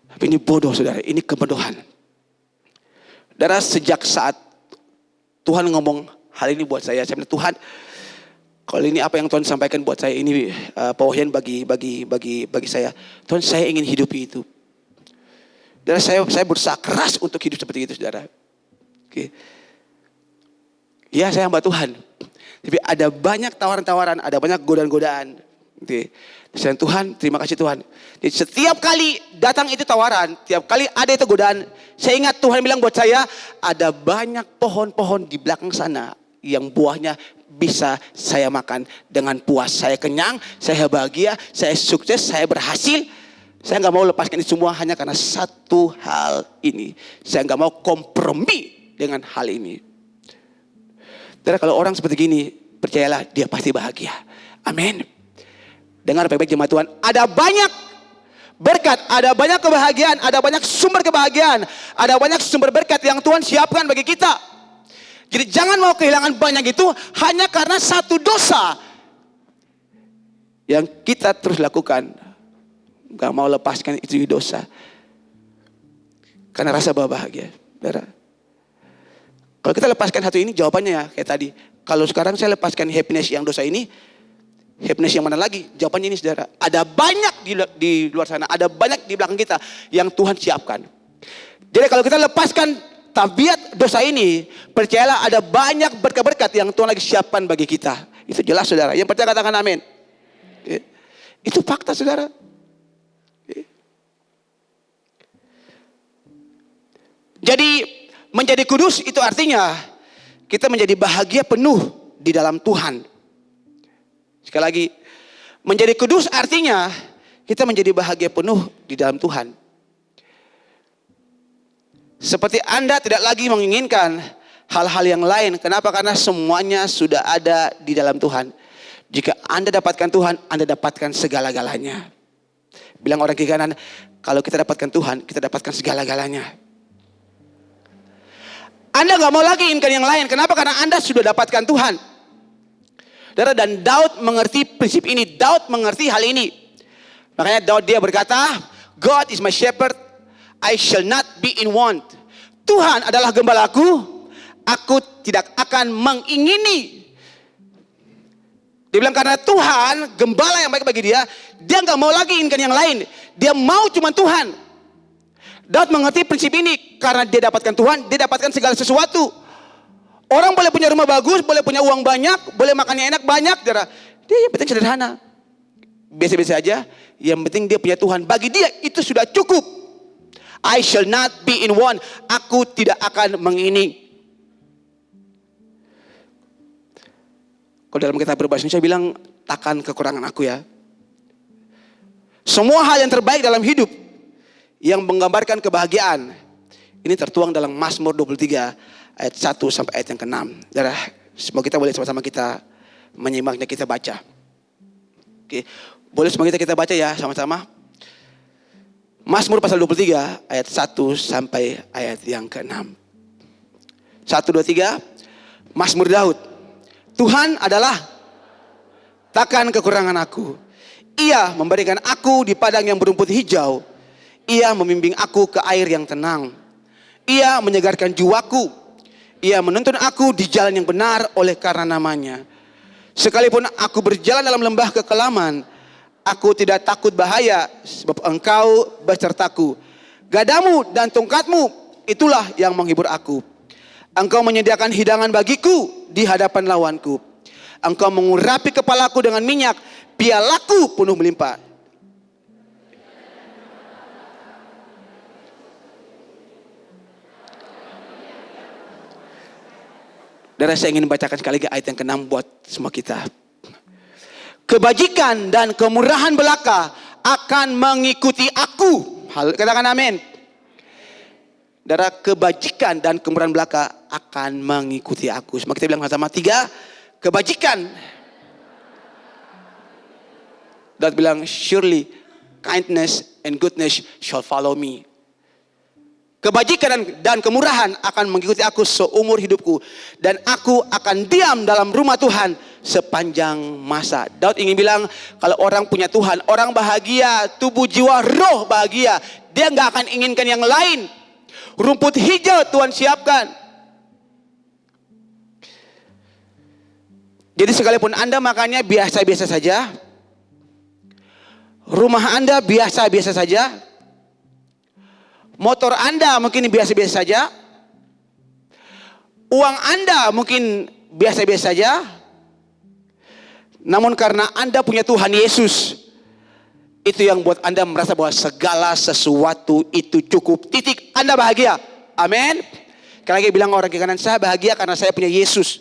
A: tapi ini bodoh saudara, ini kebodohan. Saudara, sejak saat Tuhan ngomong hal ini buat saya bilang, Tuhan, kalau ini apa yang Tuhan sampaikan buat saya, ini pewahyuan bagi saya. Tuhan, saya ingin hidupi itu. Saudara, saya berusaha keras untuk hidup seperti itu, saudara. Oke. Ya, saya hamba Tuhan. Tapi ada banyak tawaran-tawaran, ada banyak godaan-godaan. Oke. Dan Tuhan, terima kasih Tuhan. Jadi setiap kali datang itu tawaran, tiap kali ada itu godaan, saya ingat Tuhan bilang buat saya, ada banyak pohon-pohon di belakang sana yang buahnya bisa saya makan dengan puas. Saya kenyang, saya bahagia, saya sukses, saya berhasil. Saya nggak mau lepaskan ini semua hanya karena satu hal ini. Saya nggak mau kompromi dengan hal ini. Karena kalau orang seperti gini, percayalah dia pasti bahagia. Amin. Dengar baik-baik jemaat Tuhan. Ada banyak berkat, ada banyak kebahagiaan, ada banyak sumber kebahagiaan, ada banyak sumber berkat yang Tuhan siapkan bagi kita. Jadi jangan mau kehilangan banyak itu hanya karena satu dosa yang kita terus lakukan. Gak mau lepaskan itu dosa karena rasa bahagia. Kalau kita lepaskan satu ini, jawabannya ya kayak tadi. Kalau sekarang saya lepaskan happiness yang dosa ini, happiness yang mana lagi? Jawabannya ini saudara. Ada banyak di luar sana, ada banyak di belakang kita yang Tuhan siapkan. Jadi kalau kita lepaskan tabiat dosa ini, percayalah ada banyak berkat-berkat yang Tuhan lagi siapkan bagi kita. Itu jelas saudara. Yang percaya katakan amin. Itu fakta saudara. Jadi menjadi kudus itu artinya kita menjadi bahagia penuh di dalam Tuhan. Sekali lagi, menjadi kudus artinya kita menjadi bahagia penuh di dalam Tuhan. Seperti Anda tidak lagi menginginkan hal-hal yang lain. Kenapa? Karena semuanya sudah ada di dalam Tuhan. Jika Anda dapatkan Tuhan, Anda dapatkan segala-galanya. Bilang orang kiri kanan, kalau kita dapatkan Tuhan, kita dapatkan segala-galanya. Anda gak mau lagi inginkan yang lain. Kenapa? Karena Anda sudah dapatkan Tuhan. Dan Daud mengerti prinsip ini. Daud mengerti hal ini. Makanya Daud dia berkata, God is my shepherd, I shall not be in want. Tuhan adalah gembalaku, aku tidak akan mengingini. Dia bilang karena Tuhan gembala yang baik bagi dia gak mau lagi inginkan yang lain. Dia mau cuma Tuhan. Daud mengerti prinsip ini karena dia dapatkan Tuhan, dia dapatkan segala sesuatu. Orang boleh punya rumah bagus, boleh punya uang banyak, boleh makannya enak banyak, dia yang penting sederhana. Biasa-biasa aja, yang penting dia punya Tuhan. Bagi dia itu sudah cukup. I shall not be in want. Aku tidak akan mengingini. Kalau dalam kitab berbahasa Indonesia bilang, takkan kekurangan aku ya. Semua hal yang terbaik dalam hidup yang menggambarkan kebahagiaan ini tertuang dalam Mazmur 23 ayat 1 sampai ayat yang ke-6. Semoga kita boleh sama-sama kita menyimaknya, kita baca. Oke, boleh semoga kita baca ya sama-sama. Mazmur pasal 23 ayat 1 sampai ayat yang ke-6. 1, 2, 3. Mazmur Daud. Tuhan adalah takkan kekurangan aku. Ia memberikan aku di padang yang berumput hijau. Ia membimbing aku ke air yang tenang. Ia menyegarkan jiwaku. Ia menuntun aku di jalan yang benar oleh karena namanya. Sekalipun aku berjalan dalam lembah kekelaman, aku tidak takut bahaya, sebab Engkau besertaku. Gadamu dan tongkatmu, itulah yang menghibur aku. Engkau menyediakan hidangan bagiku di hadapan lawanku. Engkau mengurapi kepalaku dengan minyak, pialaku penuh melimpah. Dan saya ingin bacakan sekali lagi ayat yang ke-6 buat semua kita. kebajikan dan kemurahan belaka akan mengikuti aku. Katakan amin. Saudara, kebajikan dan kemurahan belaka akan mengikuti aku. Semua kita bilang sama-sama. 3, kebajikan. Dan bilang, surely kindness and goodness shall follow me. Kebajikan dan kemurahan akan mengikuti aku seumur hidupku. Dan aku akan diam dalam rumah Tuhan sepanjang masa. Daud ingin bilang, kalau orang punya Tuhan, orang bahagia, tubuh jiwa roh bahagia. Dia gak akan inginkan yang lain. Rumput hijau Tuhan siapkan. Jadi sekalipun Anda makannya biasa-biasa saja, rumah Anda biasa-biasa saja, motor Anda mungkin biasa-biasa saja, uang Anda mungkin biasa-biasa saja, namun karena Anda punya Tuhan Yesus, itu yang buat Anda merasa bahwa segala sesuatu itu cukup. Titik, Anda bahagia. Amin. Sekali lagi bilang orang ke kanan, saya bahagia karena saya punya Yesus.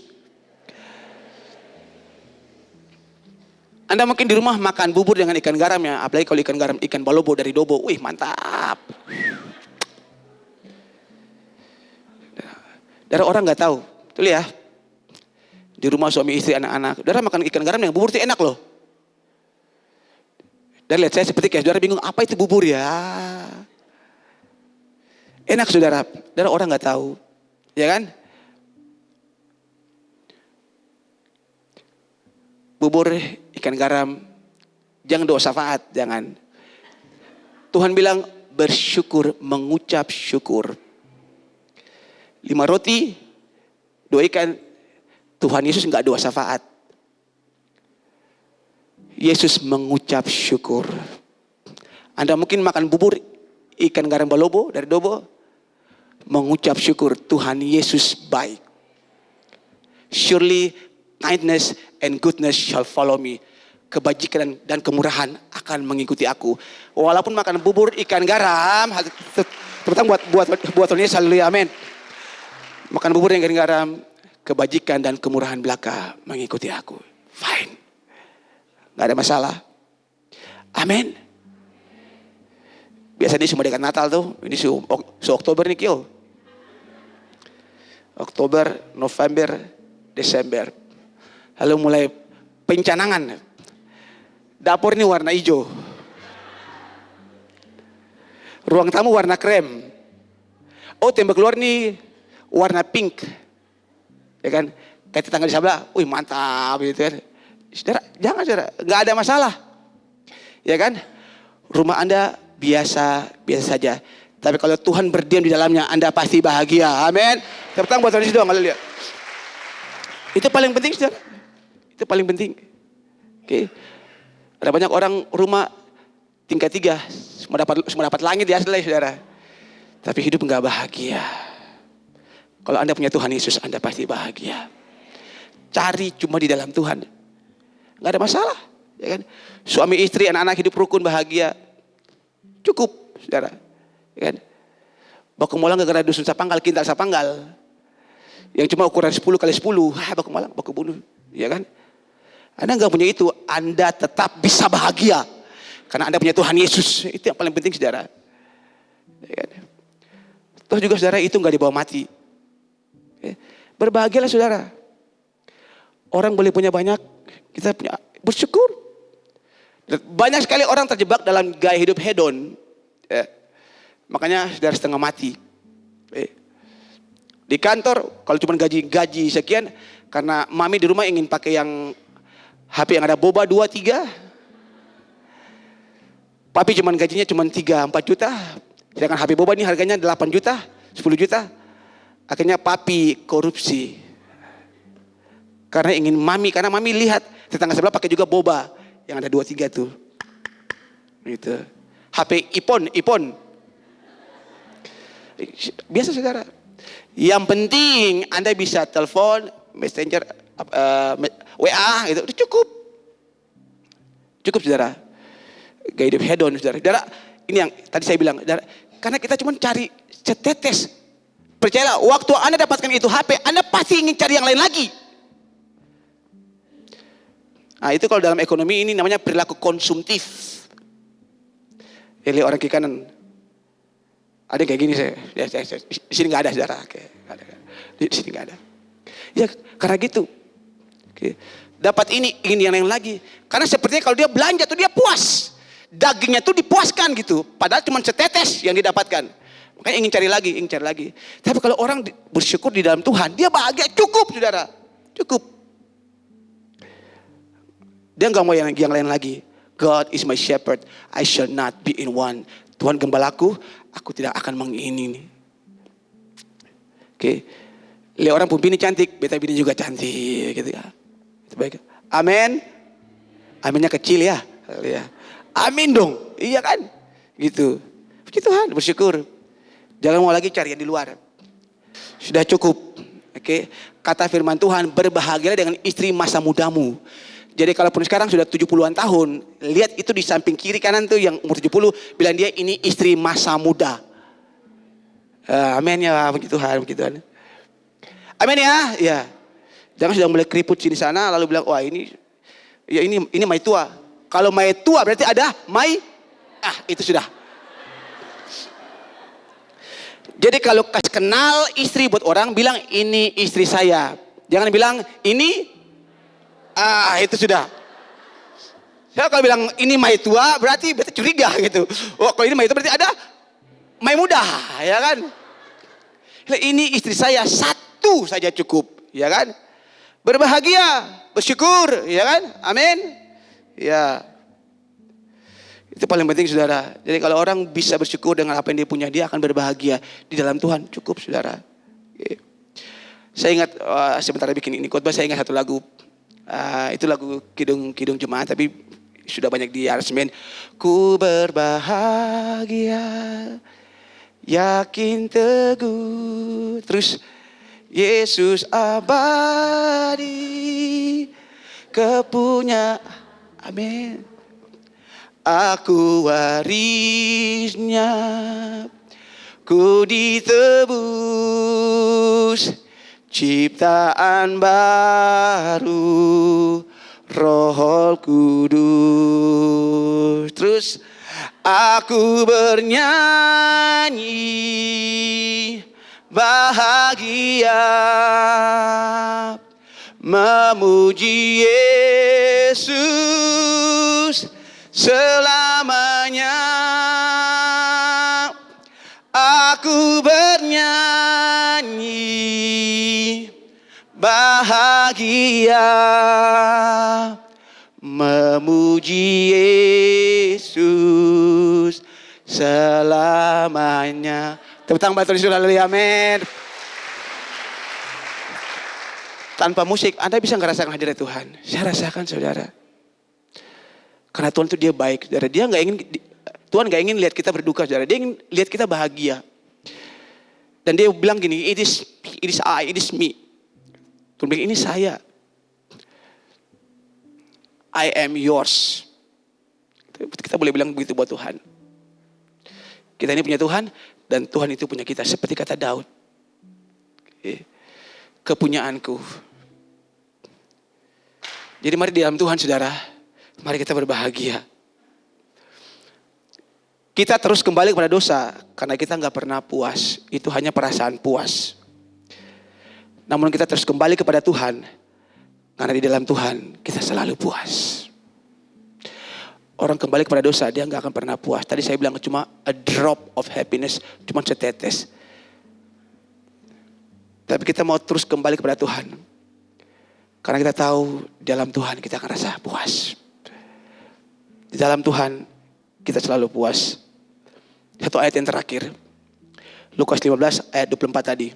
A: Anda mungkin di rumah makan bubur dengan ikan garam ya. Apalagi kalau ikan garam, ikan balobo dari Dobo. Wih, mantap. Dari orang gak tahu. Tuh ya. Di rumah suami istri anak-anak. Saudara makan ikan garam yang bubur itu enak loh. Dan lihat saya seperti kayak saudara bingung, apa itu bubur ya? Enak saudara, saudara orang nggak tahu, ya kan? Bubur ikan garam, jangan doa syafaat, jangan. Tuhan bilang bersyukur, mengucap syukur. 5 roti, 2 ikan, Tuhan Yesus nggak doa syafaat. Yesus mengucap syukur. Anda mungkin makan bubur ikan garam balobo dari Dobo, mengucap syukur, Tuhan Yesus baik. Surely kindness and goodness shall follow me. Kebajikan dan kemurahan akan mengikuti aku. Walaupun makan bubur ikan garam, terutama buat Tuhan Yesus, haleluya, amin. Makan bubur ikan garam, kebajikan dan kemurahan belaka mengikuti aku. Fine. Gak ada masalah. Amin. Biasa ini semua dekat Natal tuh. Ini Oktober nih Kyo. Oktober, November, Desember. Lalu mulai pencanangan. Dapur ini warna hijau. Ruang tamu warna krem. Oh, tembok luar nih warna pink. Ya kan? Kayak tetangga di sebelah. Wih, mantap gitu kan. Saudara, jangan saudara, nggak ada masalah, ya kan? Rumah Anda biasa saja, tapi kalau Tuhan berdiam di dalamnya, Anda pasti bahagia. Amin. Tepuk tangan buat Tuhan Yesus doang, haleluya. Itu paling penting, saudara. Itu paling penting. Oke. Ada banyak orang rumah tingkat 3, semua dapat langit ya, saudara. Tapi hidup nggak bahagia. Kalau Anda punya Tuhan Yesus, Anda pasti bahagia. Cari cuma di dalam Tuhan. Nggak ada masalah, ya kan? Suami istri, anak-anak hidup rukun bahagia, cukup, saudara, ya kan? Baku Molang gara-gara dusun sapanggal, kintal sapanggal, yang cuma ukuran 10 kali 10, baku Molang, baku bunuh, ya kan? Anda nggak punya itu, Anda tetap bisa bahagia, karena Anda punya Tuhan Yesus. Itu yang paling penting, saudara. Ya kan? Terus juga saudara, itu nggak dibawa mati. Ya. Berbahagialah saudara. Orang boleh punya banyak, kita punya bersyukur. Banyak sekali orang terjebak dalam gaya hidup hedon. Ya. Makanya saudara setengah mati. Di kantor kalau cuma gaji sekian, karena mami di rumah ingin pakai yang HP yang ada boba 2, 3. Papi cuma gajinya cuma 3, 4 juta. Sedangkan HP boba ini harganya 8 juta, 10 juta. Akhirnya papi korupsi. Karena ingin karena mami lihat tetangga sebelah pakai juga boba yang ada 2, 3 tuh. Gitu. HP iPhone. Biasa saudara. Yang penting Anda bisa telepon, messenger, WA gitu, udah cukup. Cukup saudara. Gaya hidup hedon saudara. Saudara, ini yang tadi saya bilang, saudara, karena kita cuma cari setetes. Percayalah, waktu Anda dapatkan itu HP, Anda pasti ingin cari yang lain lagi. Nah, itu kalau dalam ekonomi ini namanya perilaku konsumtif. Lihat orang kiri kanan. Ada kayak gini saya. Di sini nggak ada saudara. Oke, nggak ada. Di sini nggak ada. Ya karena gitu. Oke. Dapat ini ingin yang lain lagi. Karena sepertinya kalau dia belanja tuh dia puas. Dagingnya tuh dipuaskan gitu. Padahal cuma setetes yang didapatkan. Makanya ingin cari lagi. Tapi kalau orang bersyukur di dalam Tuhan, dia bahagia, cukup saudara. Cukup. Dia nggak mau yang lain lagi. God is my shepherd, I shall not be in want. Tuhan gembalaku, aku tidak akan mengini. Oke. Lihat orang pun bini cantik, beta bini juga cantik gitu ya. Itu baik. Amin. Aminnya kecil ya. Amin dong. Iya kan? Gitu. Puji Tuhan, bersyukur. Jangan mau lagi cari yang di luar. Sudah cukup. Oke. Kata firman Tuhan, berbahagialah dengan istri masa mudamu. Jadi kalaupun sekarang sudah 70-an tahun, lihat itu di samping kiri kanan tuh yang umur 70, bilang dia ini istri masa muda. Amin ya, puji Tuhan, puji Tuhan. Amin ya, ya. Jangan sudah mulai keriput sini sana lalu bilang, wah ini mai tua. Kalau mai tua berarti ada mai, itu sudah. Jadi kalau kasih kenal istri buat orang, bilang ini istri saya. Jangan bilang ini, itu sudah. Saya kalau bilang ini mai tua berarti curiga gitu. Oh kalau ini mai tua berarti ada mai muda, ya kan? Ini istri saya satu saja cukup, ya kan? Berbahagia, bersyukur, ya kan? Amin. Ya. Itu paling penting saudara. Jadi kalau orang bisa bersyukur dengan apa yang dia punya, dia akan berbahagia di dalam Tuhan. Cukup saudara. Oke. Saya ingat sebentar bikin ini khotbah, saya ingat satu lagu. Itu lagu Kidung Jemaat, tapi sudah banyak di aransemen. Ku berbahagia, yakin teguh. Terus Yesus abadi, kepunyaan. Amin. Aku warisnya, ku ditebus, ciptaan baru, Roh Kudus. Terus aku bernyanyi bahagia, memuji Yesus selamanya. Aku bernyanyi bahagia, memuji Yesus selamanya. Tepuk tangan batu di surga, amin. Tanpa musik Anda bisa ngerasakan hadirat Tuhan. Saya rasakan saudara. Karena Tuhan itu dia baik, saudara. Tuhan gak ingin lihat kita berduka, saudara. Dia ingin lihat kita bahagia. Dan dia bilang gini, it is me. Tuhan bilang, ini saya. I am yours. Kita boleh bilang begitu buat Tuhan. Kita ini punya Tuhan, dan Tuhan itu punya kita. Seperti kata Daud. Kepunyaanku. Jadi mari di dalam Tuhan, saudara. Mari kita berbahagia. Kita terus kembali kepada dosa karena kita nggak pernah puas. Itu hanya perasaan puas. Namun kita terus kembali kepada Tuhan karena di dalam Tuhan kita selalu puas. Orang kembali kepada dosa dia nggak akan pernah puas. Tadi saya bilang cuma a drop of happiness, cuma setetes. Tapi kita mau terus kembali kepada Tuhan karena kita tahu di dalam Tuhan kita akan rasa puas. Di dalam Tuhan kita selalu puas. Satu ayat yang terakhir. Lukas 15 ayat 24 tadi.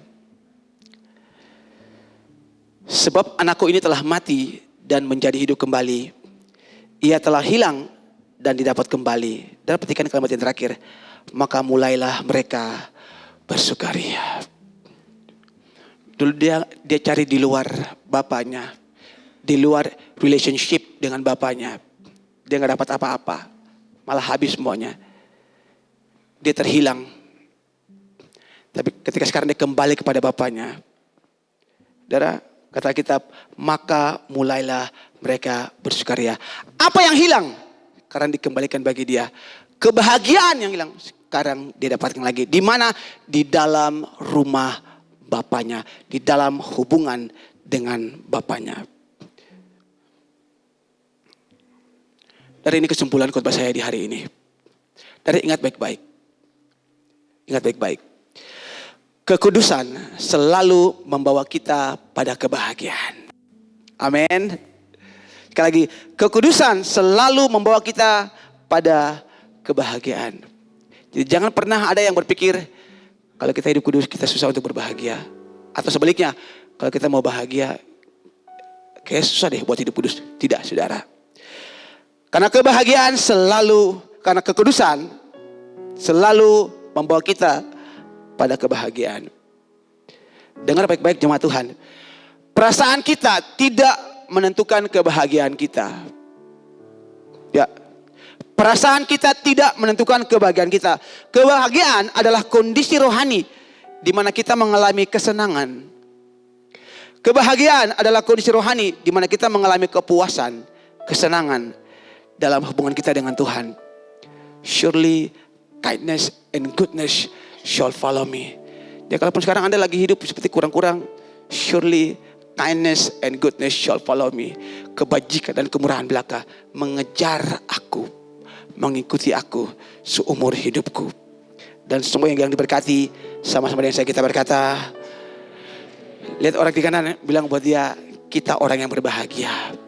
A: Sebab anakku ini telah mati dan menjadi hidup kembali. Ia telah hilang dan didapat kembali. Dan petikan kalimat yang terakhir. Maka mulailah mereka bersukaria. Dulu dia cari di luar bapaknya. Di luar relationship dengan bapaknya. Dia gak dapat apa-apa. Malah habis semuanya. Dia terhilang. Tapi ketika sekarang dia kembali kepada bapaknya. Saudara, Kata kitab, maka mulailah mereka bersukaria. Apa yang hilang? Karena dikembalikan bagi dia. Kebahagiaan yang hilang sekarang dia dapatkan lagi. Di mana? Di dalam rumah Bapaknya. Di dalam hubungan dengan Bapaknya. Dari ini kesimpulan khotbah saya di hari ini. Dari ingat baik-baik. Ingat baik-baik. Kekudusan selalu membawa kita pada kebahagiaan. Amin. Sekali lagi, kekudusan selalu membawa kita pada kebahagiaan. Jadi jangan pernah ada yang berpikir, kalau kita hidup kudus kita susah untuk berbahagia. Atau sebaliknya, kalau kita mau bahagia, kayak susah deh buat hidup kudus. Tidak, saudara. Karena kebahagiaan selalu, karena kekudusan selalu membawa kita pada kebahagiaan. Dengar baik-baik jemaat Tuhan. Perasaan kita tidak menentukan kebahagiaan kita. Ya. Perasaan kita tidak menentukan kebahagiaan kita. Kebahagiaan adalah kondisi rohani di mana kita mengalami kesenangan. Kebahagiaan adalah kondisi rohani di mana kita mengalami kepuasan, kesenangan dalam hubungan kita dengan Tuhan. Surely kindness and goodness shall follow me. Ya, kalaupun sekarang Anda lagi hidup seperti kurang-kurang, surely kindness and goodness shall follow me. Kebajikan dan kemurahan belaka mengejar aku, mengikuti aku seumur hidupku. Dan semua yang diberkati, sama-sama dengan saya kita berkata, lihat orang di kanan, bilang buat dia, kita orang yang berbahagia.